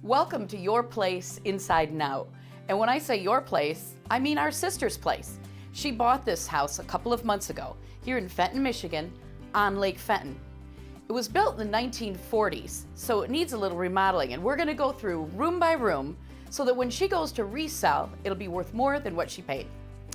Welcome to your place inside now. And when I say your place, I mean our sister's place. She bought this house a couple of months ago here in Fenton, Michigan, on Lake Fenton. It was built in the 1940s, so it needs a little remodeling, and we're gonna go through room by room so that when she goes to resell, it'll be worth more than what she paid.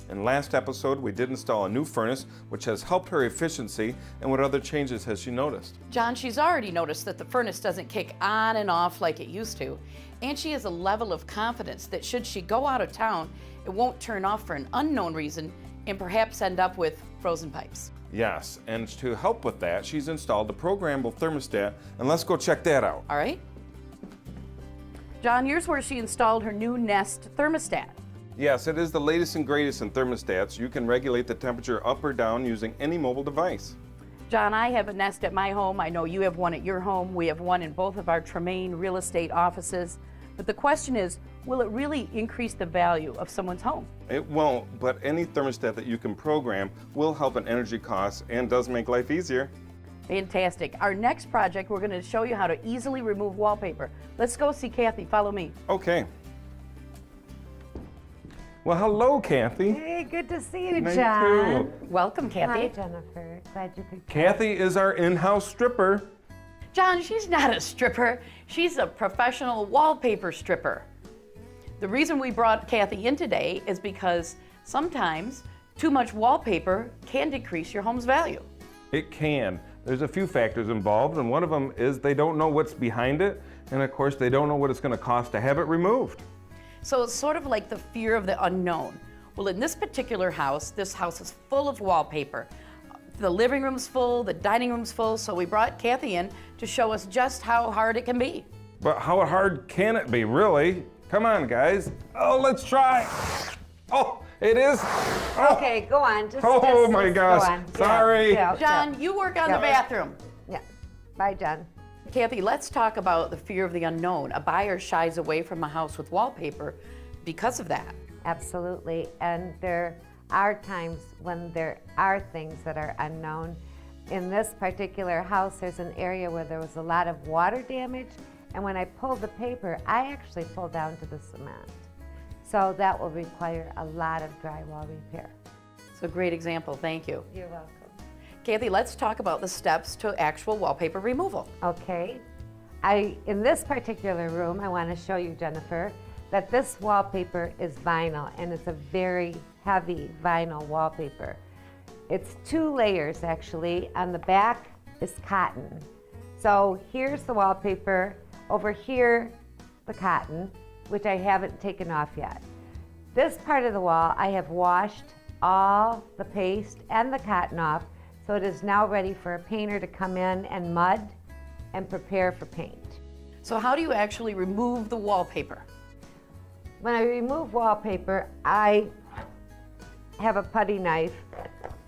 In last episode, we did install a new furnace, which has helped her efficiency, and what other changes has she noticed? John, she's already noticed that the furnace doesn't kick on and off like it used to, and she has a level of confidence that should she go out of town, it won't turn off for an unknown reason and perhaps end up with frozen pipes. Yes, and to help with that, she's installed a programmable thermostat, and let's go check that out. All right. John, here's where she installed her new Nest thermostat. Yes, it is the latest and greatest in thermostats. You can regulate the temperature up or down using any mobile device. John, I have a Nest at my home. I know you have one at your home. We have one in both of our Tremaine real estate offices. But the question is, will it really increase the value of someone's home? It won't, but any thermostat that you can program will help in energy costs and does make life easier. Fantastic. Our next project, we're going to show you how to easily remove wallpaper. Let's go see Kathy. Follow me. Okay. Well, hello, Kathy. Hey, good to see you, Me John. too. Welcome, Kathy. Hi, Jennifer. Glad you could come. Kathy is our in-house stripper. John, she's not a stripper. She's a professional wallpaper stripper. The reason we brought Kathy in today is because sometimes too much wallpaper can decrease your home's value. It can. There's a few factors involved, and one of them is they don't know what's behind it, and of course they don't know what it's going to cost to have it removed. So it's sort of like the fear of the unknown. Well, in this particular house, this house is full of wallpaper. The living room's full, the dining room's full, so we brought Kathy in to show us just how hard it can be. But how hard can it be, really? Come on, guys. Oh, let's try. Oh, it is. Oh. Okay, go on. Oh my just gosh. Go on. Sorry. John, you work on the bathroom. Yeah. Bye, John. Kathy, let's talk about the fear of the unknown. A buyer shies away from a house with wallpaper because of that. Absolutely. And there are times when there are things that are unknown. In this particular house, there's an area where there was a lot of water damage. And when I pulled the paper, I actually pulled down to the cement. So that will require a lot of drywall repair. It's a great example. Thank you. You're welcome. Kathy, let's talk about the steps to actual wallpaper removal. Okay. In this particular room, I want to show you, Jennifer, that this wallpaper is vinyl, and it's a very heavy vinyl wallpaper. It's 2 layers, actually. On the back is cotton. So here's the wallpaper. Over here, the cotton, which I haven't taken off yet. This part of the wall, I have washed all the paste and the cotton off, so it is now ready for a painter to come in and mud and prepare for paint. So how do you actually remove the wallpaper? When I remove wallpaper, I have a putty knife,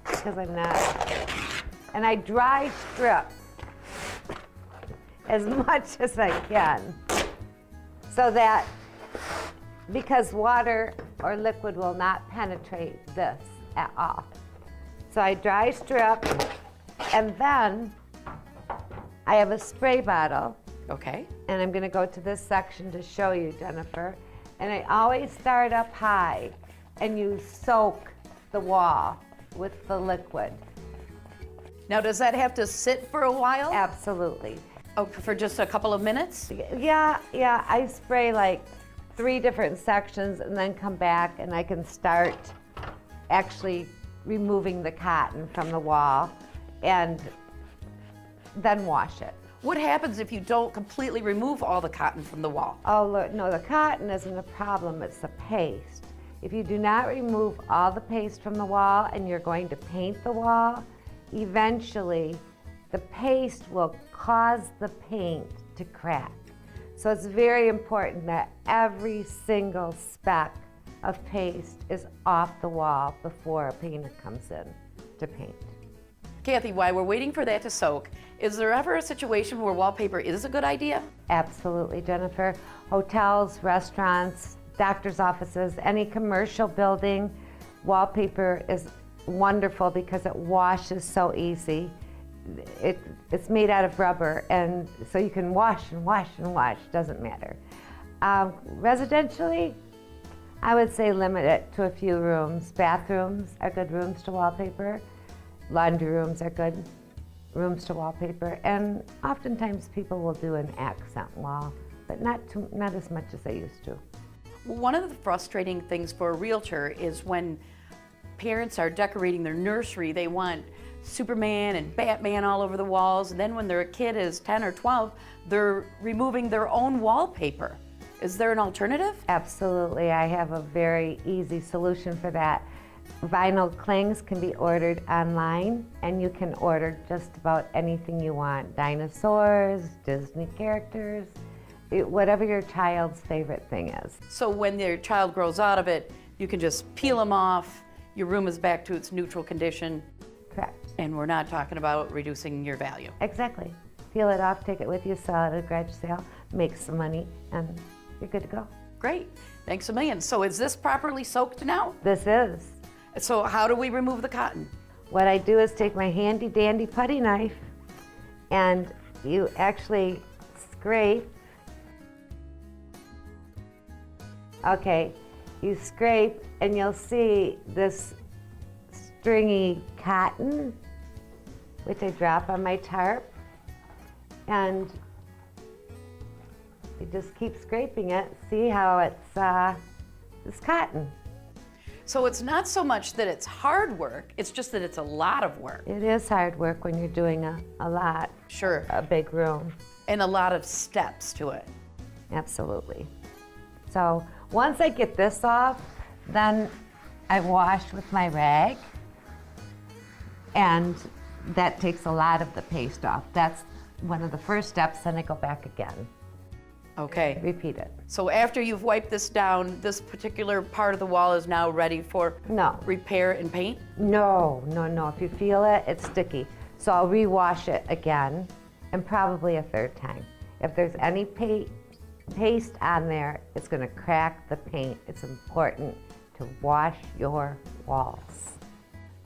because I'm not, and I dry strip as much as I can, so that, because water or liquid will not penetrate this at all. So I dry strip, and then I have a spray bottle. Okay. And I'm going to go to this section to show you, Jennifer. And I always start up high, and you soak the wall with the liquid. Now, does that have to sit for a while? Absolutely. Oh, for just a couple of minutes? Yeah, I spray like 3 different sections and then come back, and I can start actually removing the cotton from the wall and then wash it. What happens if you don't completely remove all the cotton from the wall? Oh, look, no, the cotton isn't a problem, it's the paste. If you do not remove all the paste from the wall and you're going to paint the wall, eventually the paste will cause the paint to crack. So it's very important that every single speck of paste is off the wall before a painter comes in to paint. Kathy, while we're waiting for that to soak, is there ever a situation where wallpaper is a good idea? Absolutely, Jennifer. Hotels, restaurants, doctor's offices, any commercial building, wallpaper is wonderful because it washes so easy. It's made out of rubber, and so you can wash and wash and wash, doesn't matter. Residentially, I would say limit it to a few rooms. Bathrooms are good rooms to wallpaper. Laundry rooms are good rooms to wallpaper. And oftentimes people will do an accent wall, but not as much as they used to. One of the frustrating things for a realtor is when parents are decorating their nursery, they want Superman and Batman all over the walls, and then when their kid is 10 or 12, they're removing their own wallpaper. Is there an alternative? Absolutely, I have a very easy solution for that. Vinyl clings can be ordered online, and you can order just about anything you want. Dinosaurs, Disney characters, whatever your child's favorite thing is. So when your child grows out of it, you can just peel them off, your room is back to its neutral condition. Correct. And we're not talking about reducing your value. Exactly. Peel it off, take it with you, sell it at a garage sale, make some money, and you're good to go. Great, thanks a million. So is this properly soaked now? This is. So how do we remove the cotton? What I do is take my handy dandy putty knife, and you actually scrape. Okay, you scrape and you'll see this stringy cotton, which I drop on my tarp, and you just keep scraping it. See how it's cotton. So it's not so much that it's hard work, it's just that it's a lot of work. It is hard work when you're doing a lot, Sure, a big room. and a lot of steps to it. Absolutely. So once I get this off, then I wash with my rag, and that takes a lot of the paste off. That's one of the first steps, then I go back again. Okay, Repeat it. so after you've wiped this down, this particular part of the wall is now ready for No. repair and paint? No. If you feel it, it's sticky. So I'll rewash it again, and probably a third time. If there's any paste on there, it's gonna crack the paint. It's important to wash your walls.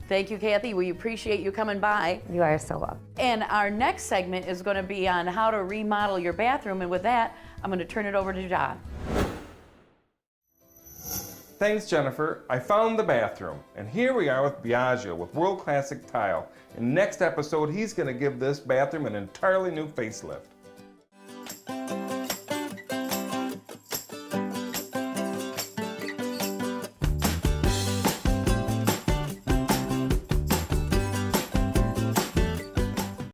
Thank you, Kathy. We appreciate you coming by. You are so welcome. And our next segment is going to be on how to remodel your bathroom. And with that, I'm going to turn it over to John. Thanks, Jennifer. I found the bathroom. And here we are with Biagio with World Classic Tile. In next episode, he's going to give this bathroom an entirely new facelift.